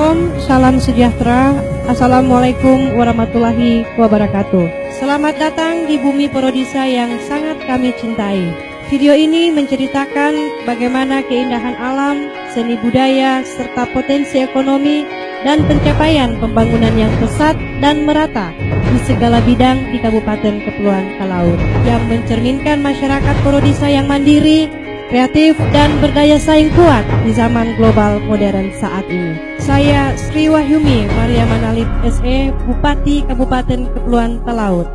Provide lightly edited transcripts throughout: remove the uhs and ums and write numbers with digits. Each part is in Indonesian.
Shalom, salam sejahtera. Assalamualaikum warahmatullahi wabarakatuh. Selamat datang di bumi Porodisa yang sangat kami cintai. Video ini menceritakan bagaimana keindahan alam, seni budaya, serta potensi ekonomi dan pencapaian pembangunan yang pesat dan merata di segala bidang di Kabupaten Kepulauan Talaut yang mencerminkan masyarakat Porodisa yang mandiri, kreatif, dan berdaya saing kuat di zaman global modern saat ini. Saya Sri Wahyumi Maria Manalip SE, Bupati Kabupaten Kepulauan Talaut,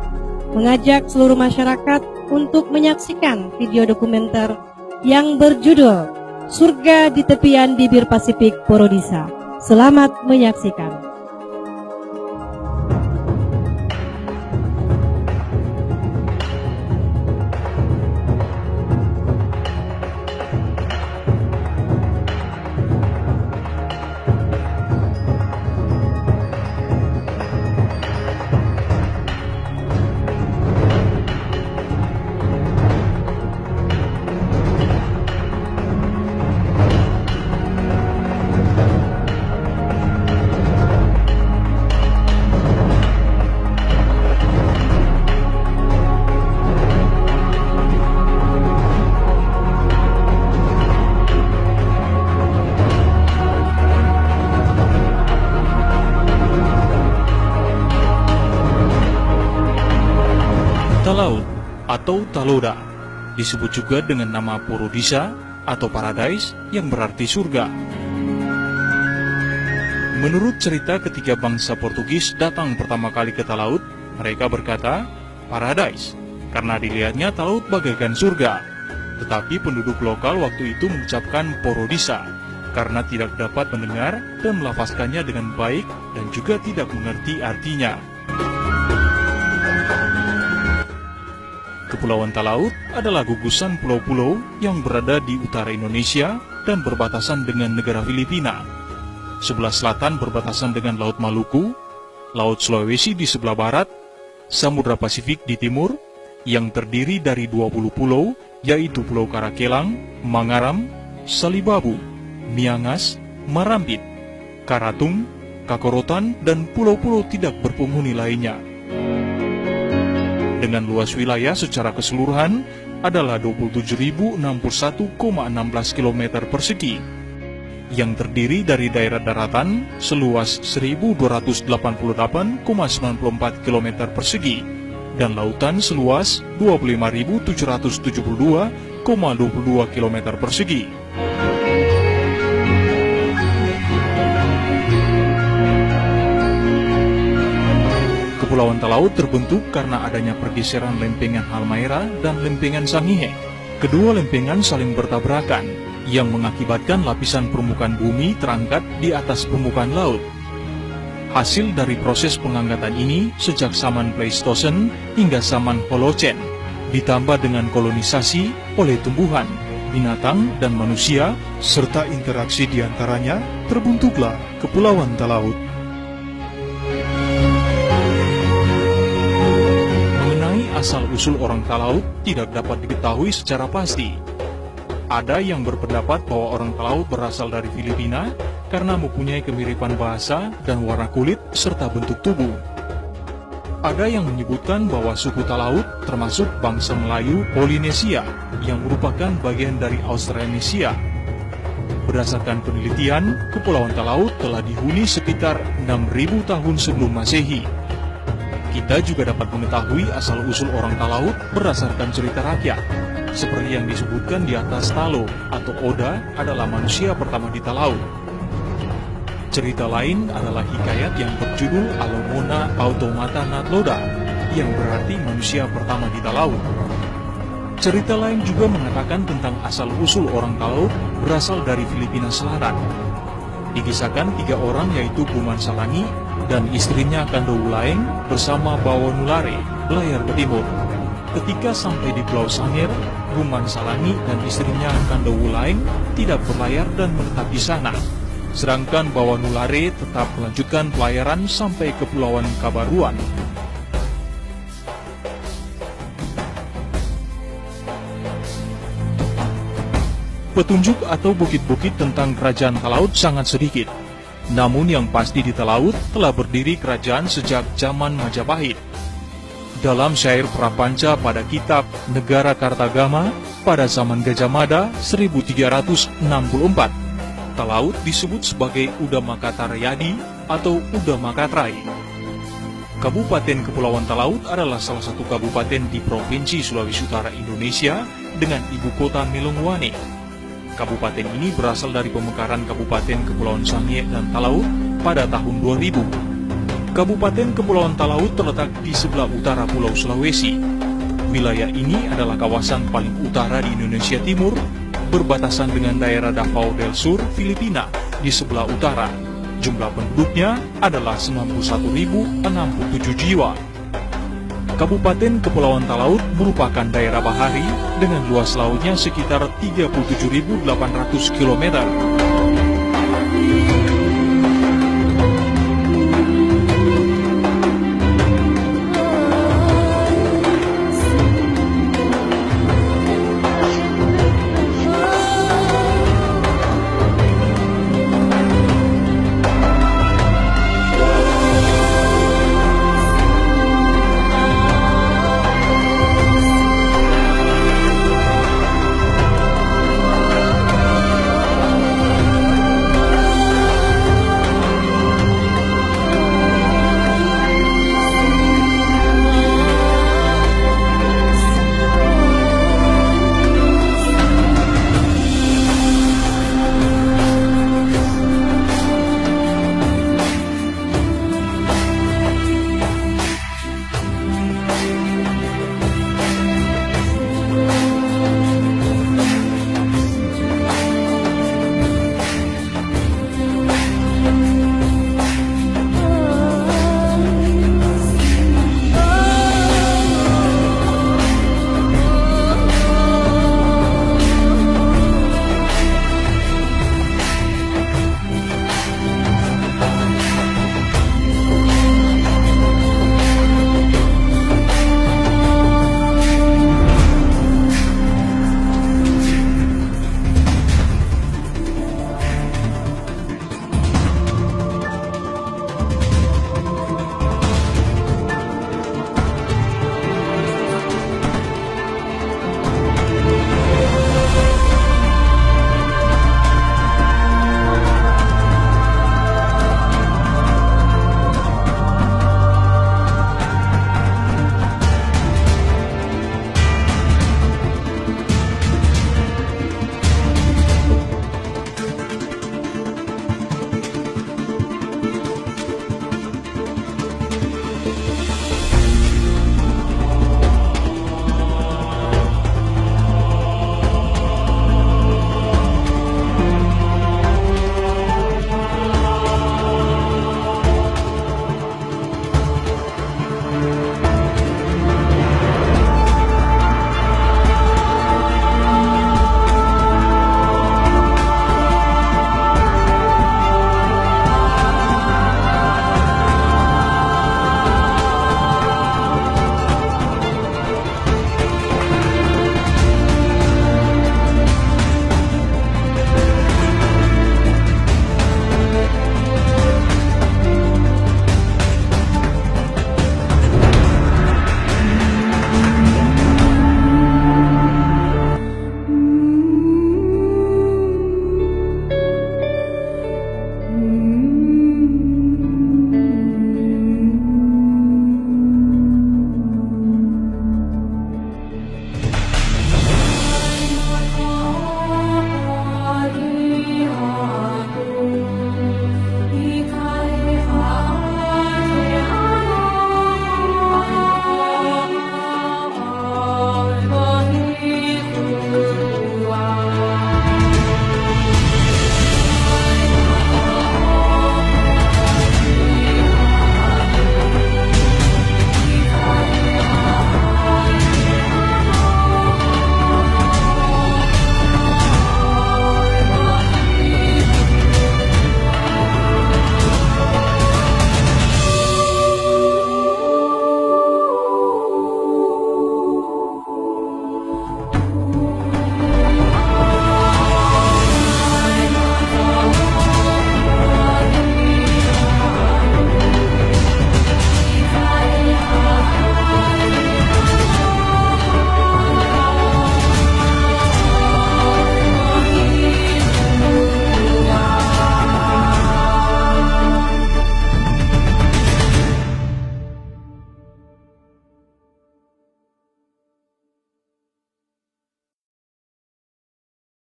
mengajak seluruh masyarakat untuk menyaksikan video dokumenter yang berjudul Surga di Tepian Bibir Pasifik Porodisa. Selamat menyaksikan. Talaut atau Taloda disebut juga dengan nama Porodisa atau Paradise yang berarti surga. Menurut cerita ketika bangsa Portugis datang pertama kali ke Talaut, mereka berkata Paradise karena dilihatnya Talaut bagaikan surga. Tetapi penduduk lokal waktu itu mengucapkan Porodisa karena tidak dapat mendengar dan melafazkannya dengan baik dan juga tidak mengerti artinya. Kepulauan Talaut adalah gugusan pulau-pulau yang berada di utara Indonesia dan berbatasan dengan negara Filipina. Sebelah selatan berbatasan dengan Laut Maluku, Laut Sulawesi di sebelah barat, Samudra Pasifik di timur, yang terdiri dari 20 pulau, yaitu Pulau Karakelang, Mangaram, Salibabu, Miangas, Marampit, Karatung, Kakorotan, dan pulau-pulau tidak berpenghuni lainnya. Dengan luas wilayah secara keseluruhan adalah 27.061,16 km persegi, yang terdiri dari daerah daratan seluas 1.288,94 km persegi, dan lautan seluas 25.772,22 km persegi. Kepulauan Talaut terbentuk karena adanya pergeseran lempengan Halmahera dan lempengan Sangihe. Kedua lempengan saling bertabrakan, yang mengakibatkan lapisan permukaan bumi terangkat di atas permukaan laut. Hasil dari proses pengangkatan ini sejak zaman Pleistosen hingga zaman Holocene, ditambah dengan kolonisasi oleh tumbuhan, binatang, dan manusia, serta interaksi di antaranya, terbentuklah Kepulauan Talaut. Asal-usul orang Talaut tidak dapat diketahui secara pasti. Ada yang berpendapat bahwa orang Talaut berasal dari Filipina karena mempunyai kemiripan bahasa dan warna kulit serta bentuk tubuh. Ada yang menyebutkan bahwa suku Talaut termasuk bangsa Melayu Polinesia yang merupakan bagian dari Australanesia. Berdasarkan penelitian, Kepulauan Talaut telah dihuni sekitar 6.000 tahun sebelum Masehi. Kita juga dapat mengetahui asal-usul orang Talaut berdasarkan cerita rakyat. Seperti yang disebutkan di atas, Talo atau Oda adalah manusia pertama di Talaut. Cerita lain adalah hikayat yang berjudul Alomona Automata Natloda, yang berarti manusia pertama di Talaut. Cerita lain juga mengatakan tentang asal-usul orang Talaut berasal dari Filipina Selatan. Dikisahkan 3 orang yaitu Buman Salangi dan istrinya Kando Wulaeng bersama Bawonulare, layar ke timur. Ketika sampai di Pulau Sangir, Buman Salangi dan istrinya Kando Wulaeng tidak berlayar dan menetap di sana. Sedangkan Bawonulare tetap melanjutkan pelayaran sampai ke Kepulauan Kabaruan. Petunjuk atau bukit-bukit tentang kerajaan Talaut sangat sedikit. Namun yang pasti di Talaut telah berdiri kerajaan sejak zaman Majapahit. Dalam syair prapanca pada kitab Negara Kartagama pada zaman Gajah Mada 1364, Talaut disebut sebagai Udamakataryadi atau Udamakatrai. Kabupaten Kepulauan Talaut adalah salah satu kabupaten di Provinsi Sulawesi Utara Indonesia dengan ibu kota Melonguane. Kabupaten ini berasal dari pemekaran Kabupaten Kepulauan Sangihe dan Talaut pada tahun 2000. Kabupaten Kepulauan Talaut terletak di sebelah utara Pulau Sulawesi. Wilayah ini adalah kawasan paling utara di Indonesia Timur, berbatasan dengan daerah Davao del Sur, Filipina, di sebelah utara. Jumlah penduduknya adalah 91.067 jiwa. Kabupaten Kepulauan Talaut merupakan daerah bahari dengan luas lautnya sekitar 37.800 km.